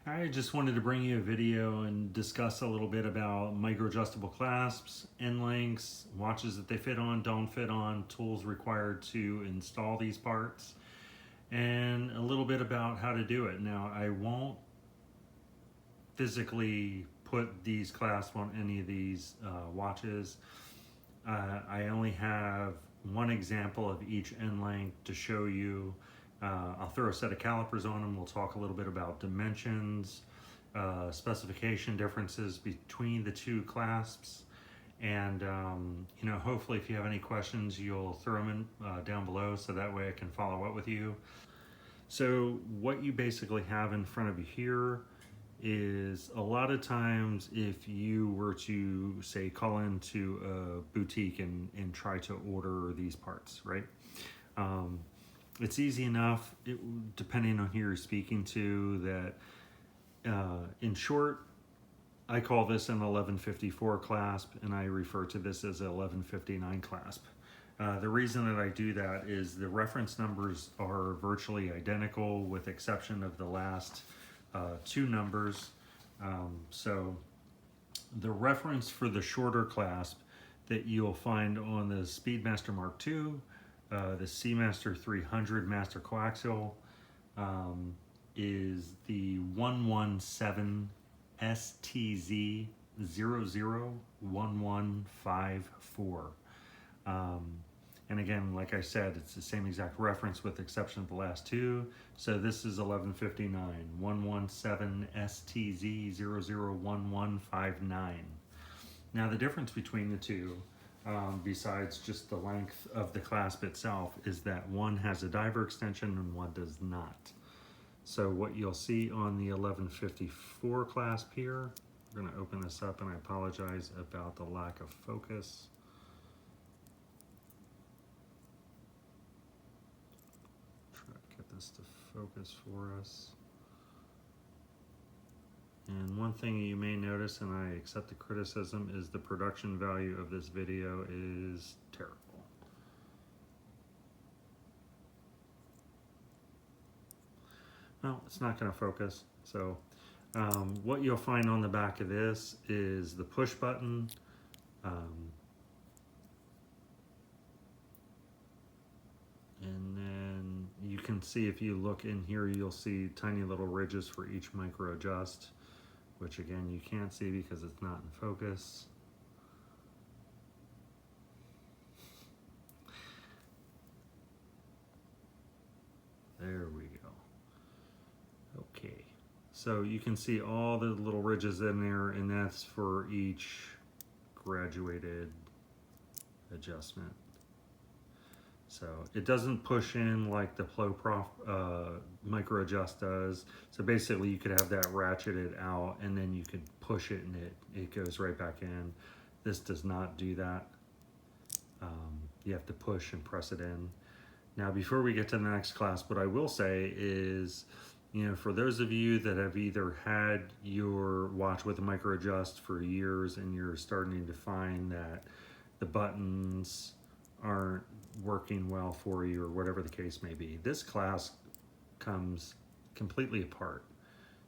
I just wanted to bring you a video and discuss a little bit about micro adjustable clasps, Endlinks, watches that they fit on, don't fit on, tools required to install these parts, and a little bit about how to do it. Now, I won't physically put these clasps on any of these watches. I only have one example of each end length to show you. I'll throw a set of calipers on them. We'll talk a little bit about dimensions, specification differences between the two clasps, and hopefully if you have any questions, you'll throw them in down below so that way I can follow up with you. So what you basically have in front of you here is a lot of times if you were to say call into a boutique and try to order these parts, right? It's easy enough, depending on who you're speaking to, that in short, I call this an 1154 clasp and I refer to this as a 1159 clasp. The reason that I do that is the reference numbers are virtually identical with exception of the last two numbers. So the reference for the shorter clasp that you'll find on the Speedmaster Mark II, the Seamaster 300 Master Coaxial, is the 117 STZ 001154. And again, like I said, it's the same exact reference with the exception of the last two. So this is 1159, 117 STZ 001159. Now the difference between the two, besides just the length of the clasp itself, is that one has a diver extension and one does not. So what you'll see on the 1154 clasp here, we're going to open this up and I apologize about the lack of focus. To focus for us. And one thing you may notice, and I accept the criticism, is the production value of this video is terrible. Well, it's not going to focus. So what you'll find on the back of this is the push button. And then you can see, if you look in here, you'll see tiny little ridges for each micro adjust, which again you can't see because it's not in focus. There we go. Okay, so you can see all the little ridges in there, and that's for each graduated adjustment. So it doesn't push in like the Flow Prof micro adjust does. So basically you could have that ratcheted out and then you could push it and it goes right back in. This does not do that. You have to push and press it in. Now before we get to the next class, what I will say is, for those of you that have either had your watch with a micro adjust for years and you're starting to find that the buttons aren't working well for you or whatever the case may be, this clasp comes completely apart.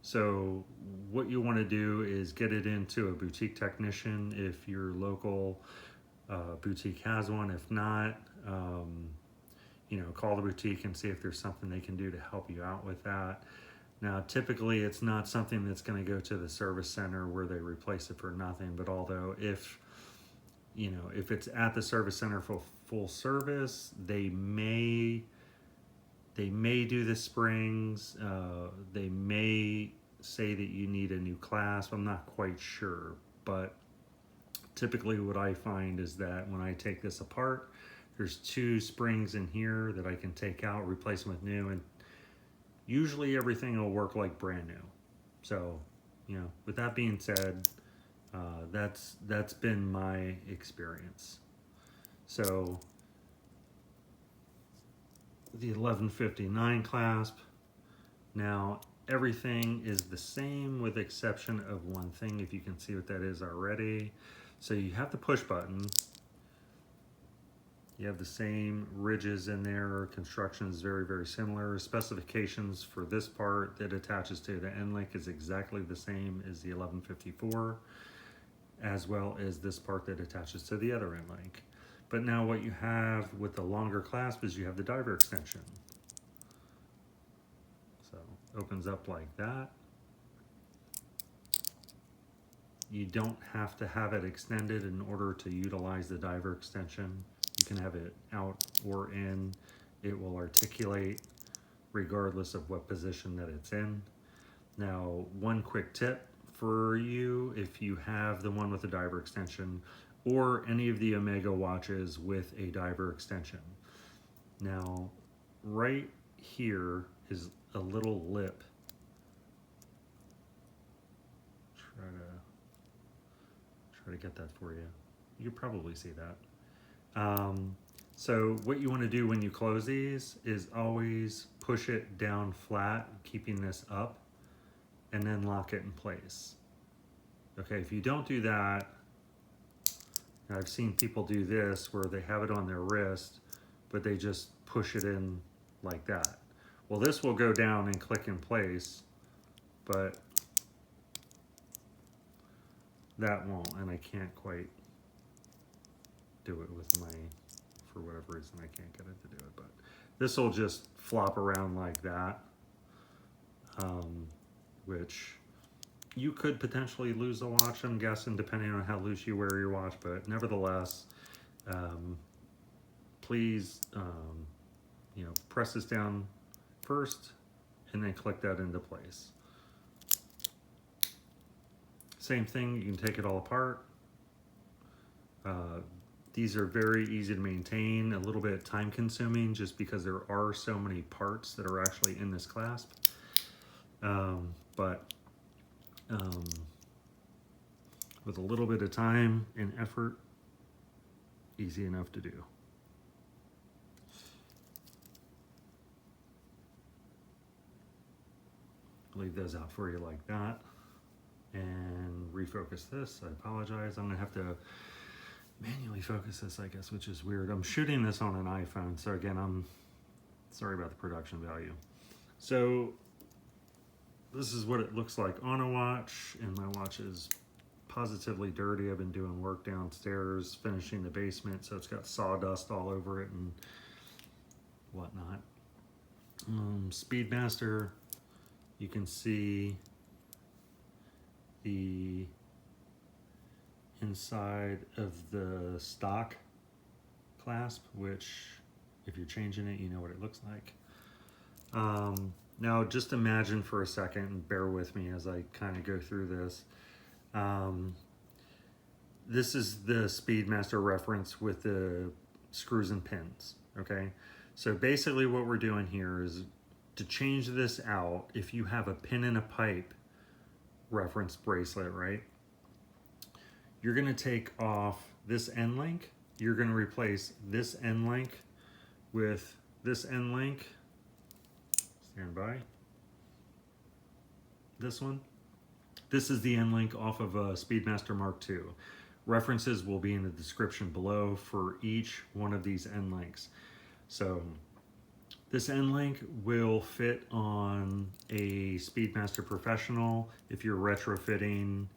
So what you want to do is get it into a boutique technician if your local boutique has one. If not, call the boutique and see if there's something they can do to help you out with that. Now typically it's not something that's going to go to the service center where they replace it for nothing, but although if it's at the service center for full service, they may do the springs. They may say that you need a new clasp. I'm not quite sure, but typically what I find is that when I take this apart, there's two springs in here that I can take out, replace them with new, and usually everything will work like brand new. So, with that being said, that's been my experience. So the 1159 clasp, now everything is the same with exception of one thing, if you can see what that is already. So you have the push button. You have the same ridges in there. Construction is very, very similar. Specifications for this part that attaches to the end link is exactly the same as the 1154, as well as this part that attaches to the other end link. But now what you have with the longer clasp is you have the diver extension. So opens up like that. You don't have to have it extended in order to utilize the diver extension. You can have it out or in. It will articulate regardless of what position that it's in. Now, one quick tip for you, if you have the one with the diver extension or any of the Omega watches with a diver extension. Now, right here is a little lip. Try to get that for you. You could probably see that. So what you want to do when you close these is always push it down flat, keeping this up, and then lock it in place. Okay, if you don't do that, I've seen people do this where they have it on their wrist, but they just push it in like that. Well, this will go down and click in place, but that won't, and I can't quite do it with my, for whatever reason I can't get it to do it, but this will just flop around like that, which you could potentially lose the watch, I'm guessing, depending on how loose you wear your watch, but nevertheless, please, you know, press this down first and then click that into place. Same thing, you can take it all apart. These are very easy to maintain, a little bit time consuming just because there are so many parts that are actually in this clasp. With a little bit of time and effort, easy enough to do. Leave those out for you like that. And refocus this. I apologize. I'm gonna have to manually focus this, I guess, which is weird. I'm shooting this on an iPhone, so again, I'm sorry about the production value. So this is what it looks like on a watch, and my watch is positively dirty. I've been doing work downstairs, finishing the basement, so it's got sawdust all over it and whatnot. Speedmaster, you can see the inside of the stock clasp, which if you're changing it, you know what it looks like. Now just imagine for a second, and bear with me as I kind of go through this. This is the Speedmaster reference with the screws and pins, okay? So basically what we're doing here is to change this out, if you have a pin and a pipe reference bracelet, right? You're gonna take off this end link, you're gonna replace this end link with this end link, stand by, this one. This is the end link off of a Speedmaster Mark II. References will be in the description below for each one of these end links. So this end link will fit on a Speedmaster Professional if you're retrofitting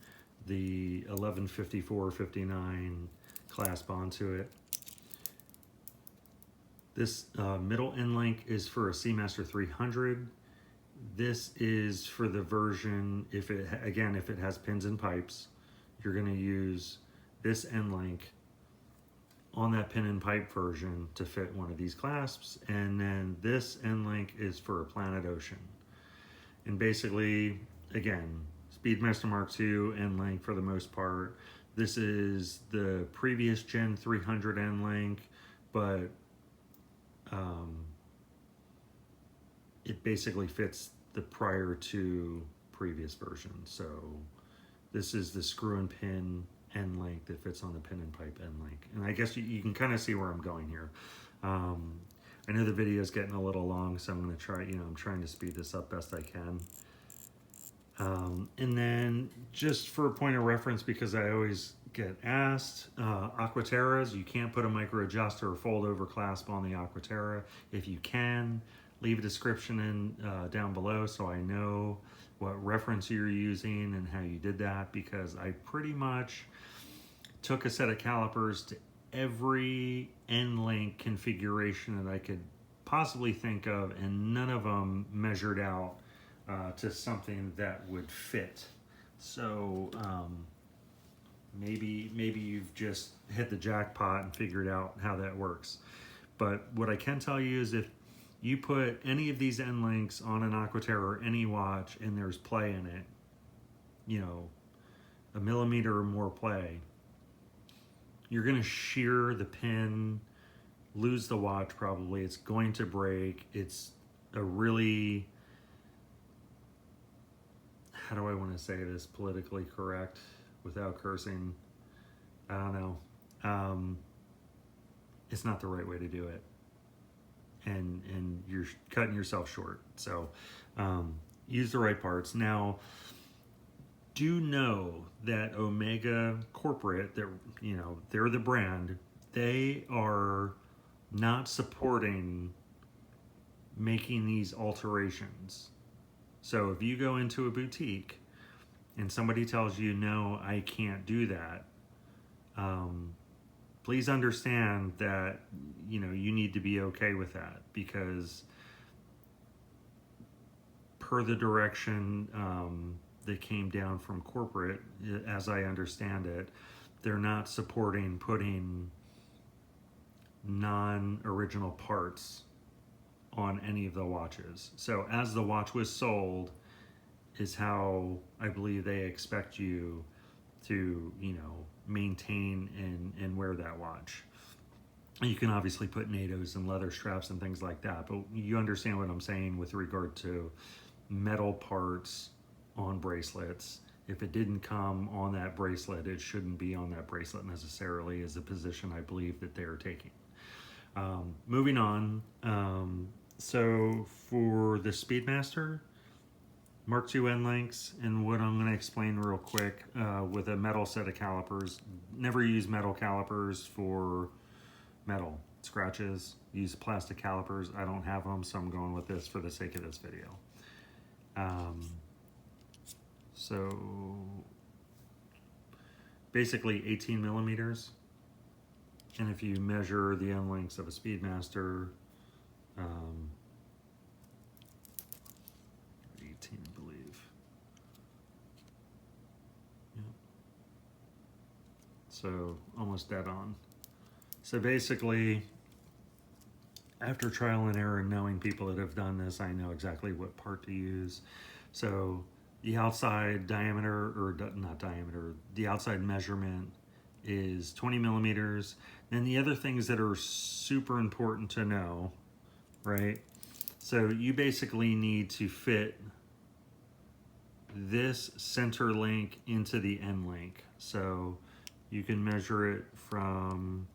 the 1154-59 clasp onto it. This middle end link is for a Seamaster 300. This is for the version, if it has pins and pipes, you're going to use this end link on that pin and pipe version to fit one of these clasps, and then this end link is for a Planet Ocean. And basically, again, Speedmaster Mark II end link for the most part. This is the previous Gen 300 end link, but it basically fits the prior to previous version. So this is the screw and pin end link that fits on the pin and pipe end link. And I guess you can kind of see where I'm going here. I know the video is getting a little long, so I'm going to try, I'm trying to speed this up best I can. And then just for a point of reference, because I always get asked. Aquaterras, you can't put a micro adjuster or fold over clasp on the Aquaterra. If you can, leave a description in down below so I know what reference you're using and how you did that, because I pretty much took a set of calipers to every Endlink configuration that I could possibly think of, and none of them measured out to something that would fit. So maybe you've just hit the jackpot and figured out how that works. But what I can tell you is if you put any of these Endlinks on an Aquaterra or any watch and there's play in it, you know, a millimeter or more play, you're going to shear the pin, lose the watch probably. It's going to break. It's a really, how do I want to say this politically correct without cursing? I don't know. It's not the right way to do it. And you're cutting yourself short. So use the right parts. Now, do know that Omega Corporate, they're the brand, they are not supporting making these alterations. So if you go into a boutique and somebody tells you, no, I can't do that, please understand that, you need to be okay with that, because per the direction that came down from corporate, as I understand it, they're not supporting putting non-original parts on any of the watches. So as the watch was sold is how I believe they expect you to, maintain and wear that watch. You can obviously put NATOs and leather straps and things like that, but you understand what I'm saying with regard to metal parts on bracelets. If it didn't come on that bracelet, it shouldn't be on that bracelet necessarily, is a position I believe that they're taking. Moving on, so for the Speedmaster Mark II Endlinks, and what I'm going to explain real quick with a metal set of calipers. Never use metal calipers for metal scratches. Use plastic calipers. I don't have them, so I'm going with this for the sake of this video. So basically 18 millimeters. And if you measure the Endlinks of a Speedmaster, 18, I believe. Yep. So almost dead on. So basically, after trial and error and knowing people that have done this, I know exactly what part to use. So the outside diameter, or not diameter, the outside measurement is 20 millimeters. Then the other things that are super important to know, right? So you basically need to fit this center link into the end link. So you can measure it from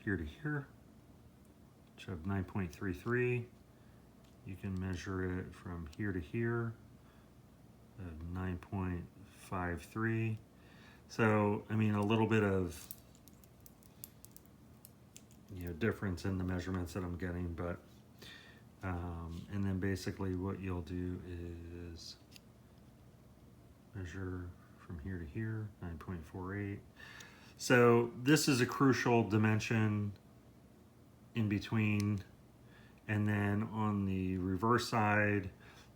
here to here, which have 9.33. You can measure it from here to here, 9.53. So, I mean, a little bit of, difference in the measurements that I'm getting, but, and then basically what you'll do is measure from here to here, 9.48. So this is a crucial dimension in between, and then on the reverse side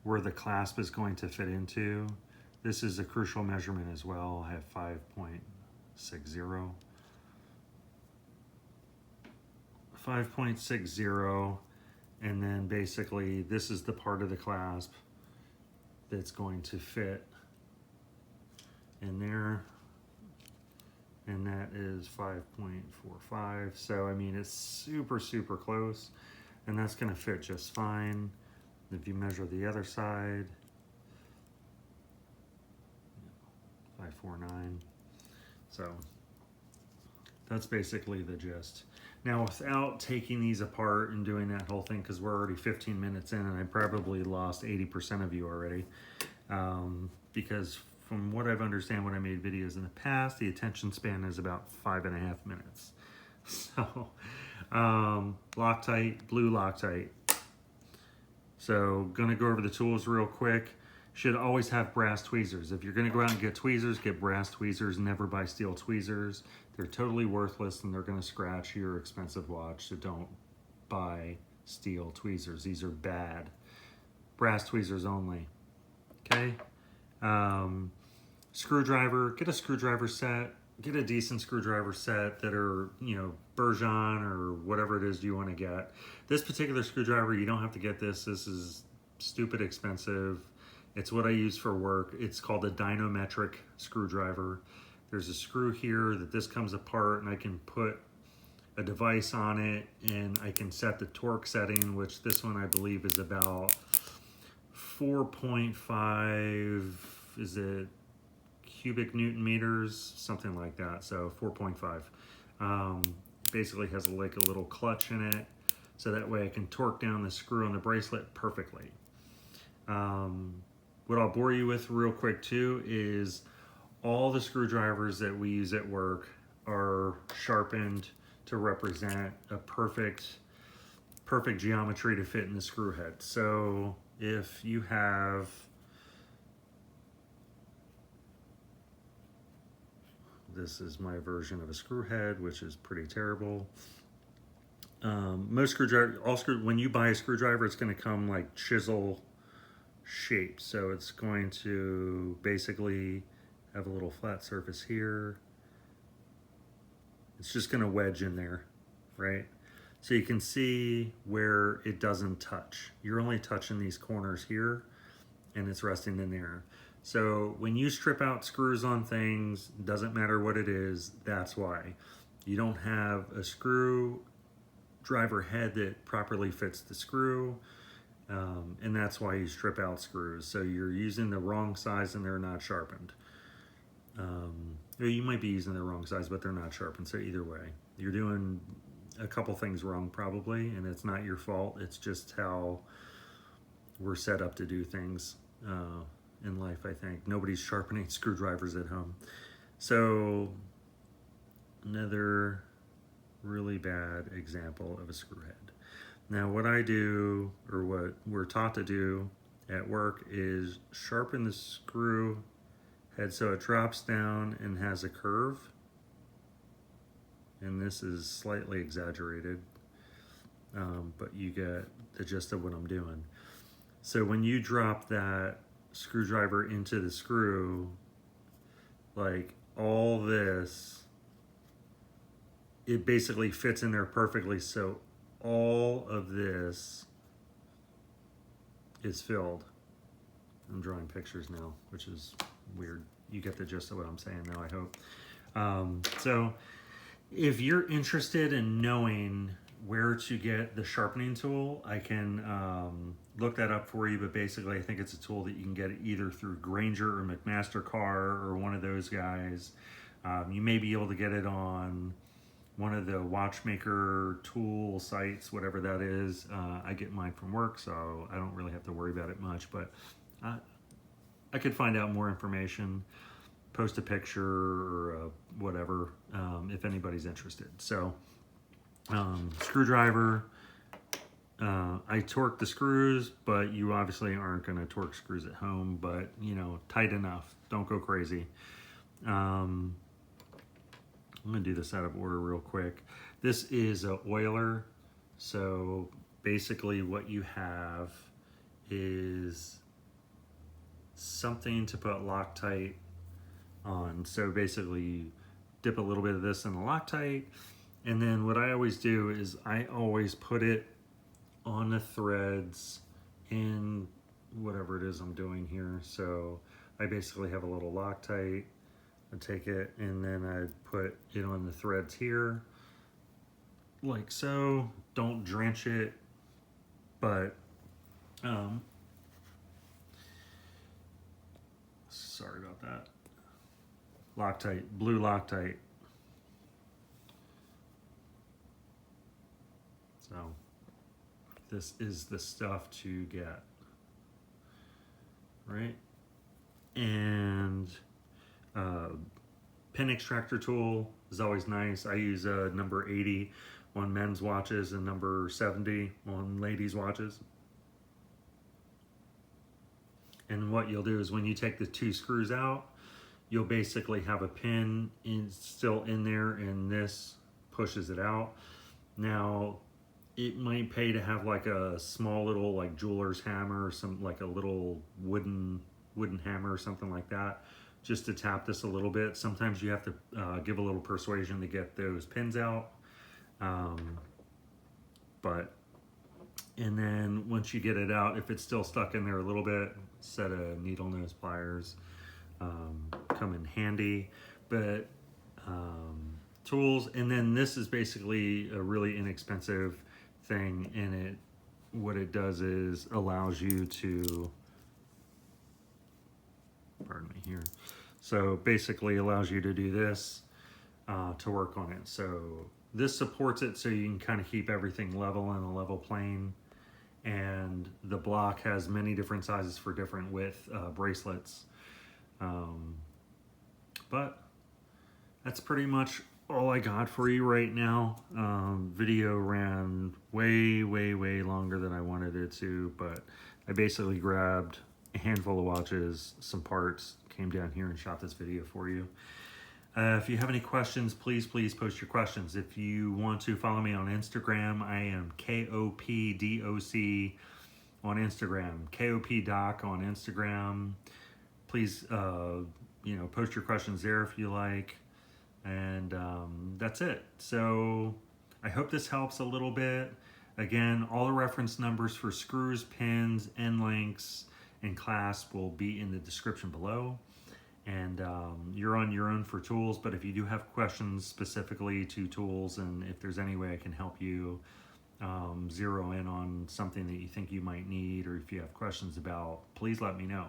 where the clasp is going to fit into, this is a crucial measurement as well. I have 5.60. 5.60, and then basically this is the part of the clasp that's going to fit in there, and that is 5.45. So I mean, it's super close, and that's going to fit just fine. If you measure the other side, 549. So that's basically the gist. Now, without taking these apart and doing that whole thing, because we're already 15 minutes in and I probably lost 80% of you already, because from what I've understand when I made videos in the past, the attention span is about 5.5 minutes. So, Loctite, blue Loctite. So, gonna go over the tools real quick. Should always have brass tweezers. If you're gonna go out and get tweezers, get brass tweezers. Never buy steel tweezers. They're totally worthless and they're gonna scratch your expensive watch. So don't buy steel tweezers. These are bad. Brass tweezers only. Okay. Screwdriver. Get a screwdriver set. Get a decent screwdriver set that are, you know, Bergeon or whatever it is you want to get. This particular screwdriver, you don't have to get this. This is stupid expensive. It's what I use for work. It's called a dynametric screwdriver. There's a screw here that this comes apart and I can put a device on it and I can set the torque setting, which this one I believe is about 4.5, is it cubic Newton meters, something like that. So 4.5. Basically has like a little clutch in it, so that way I can torque down the screw on the bracelet perfectly. What I'll bore you with real quick too is all the screwdrivers that we use at work are sharpened to represent a perfect geometry to fit in the screw head. So if you have this is my version of a screw head, which is pretty terrible. Most screwdriver, when you buy a screwdriver, it's going to come like chisel shape. So it's going to basically have a little flat surface here. It's just going to wedge in there, right? So you can see where it doesn't touch. You're only touching these corners here and it's resting in there. So when you strip out screws on things, doesn't matter what it is, that's why. You don't have a screwdriver head that properly fits the screw, and that's why you strip out screws. So you're using the wrong size and they're not sharpened. Or you might be using the wrong size, but they're not sharpened. So either way, you're doing a couple things wrong probably, and it's not your fault. It's just how we're set up to do things in life, I think. Nobody's sharpening screwdrivers at home. So another really bad example of a screw head. Now what I do, or what we're taught to do at work, is sharpen the screw head so it drops down and has a curve. And this is slightly exaggerated, but you get the gist of what I'm doing. So when you drop that screwdriver into the screw, like all this, it basically fits in there perfectly. So all of this is filled. I'm drawing pictures now, which is weird. You get the gist of what I'm saying now, I hope. So if you're interested in knowing where to get the sharpening tool, I can look that up for you, but basically I think it's a tool that you can get either through Granger or McMaster Car or one of those guys. You may be able to get it on one of the watchmaker tool sites, whatever that is. I get mine from work, so I don't really have to worry about it much, but I could find out more information, post a picture or whatever, if anybody's interested. So screwdriver, I torque the screws, but you obviously aren't going to torque screws at home, but you know, tight enough. Don't go crazy. I'm going to do this out of order real quick. This is an oiler. So basically what you have is something to put Loctite on. So basically you dip a little bit of this in the Loctite, and then what I always do is I always put it on the threads in whatever it is I'm doing here. So I basically have a little Loctite. I take it and then I put it on the threads here, like so. Don't drench it, but sorry about that. Loctite, blue Loctite. So this is the stuff to get, right? And pin extractor tool is always nice. I use number 80 on men's watches and number 70 on ladies' watches. And what you'll do is when you take the 2 screws out, you'll basically have a pin still in there, and this pushes it out. Now, it might pay to have like a small little like jeweler's hammer or some like a little wooden hammer or something like that, just to tap this a little bit. Sometimes you have to give a little persuasion to get those pins out. And then once you get it out, if it's still stuck in there a little bit, set of needle nose pliers come in handy. But tools, and then this is basically a really inexpensive thing, and what it does is allows you to, pardon me here, so basically allows you to do this to work on it. So this supports it so you can kind of keep everything level in a level plane. And the block has many different sizes for different width bracelets. But that's pretty much all I got for you right now. Video ran way longer than I wanted it to, but I basically grabbed a handful of watches, some parts, came down here and shot this video for you. If you have any questions, please post your questions. If you want to follow me on Instagram, I am KOPDOC on Instagram, KOPDoc on Instagram. Please, post your questions there if you like. And that's it. So I hope this helps a little bit. Again, all the reference numbers for screws, pins, Endlinks, and clasp will be in the description below. And you're on your own for tools, but if you do have questions specifically to tools, and if there's any way I can help you zero in on something that you think you might need, or if you have questions about, please let me know.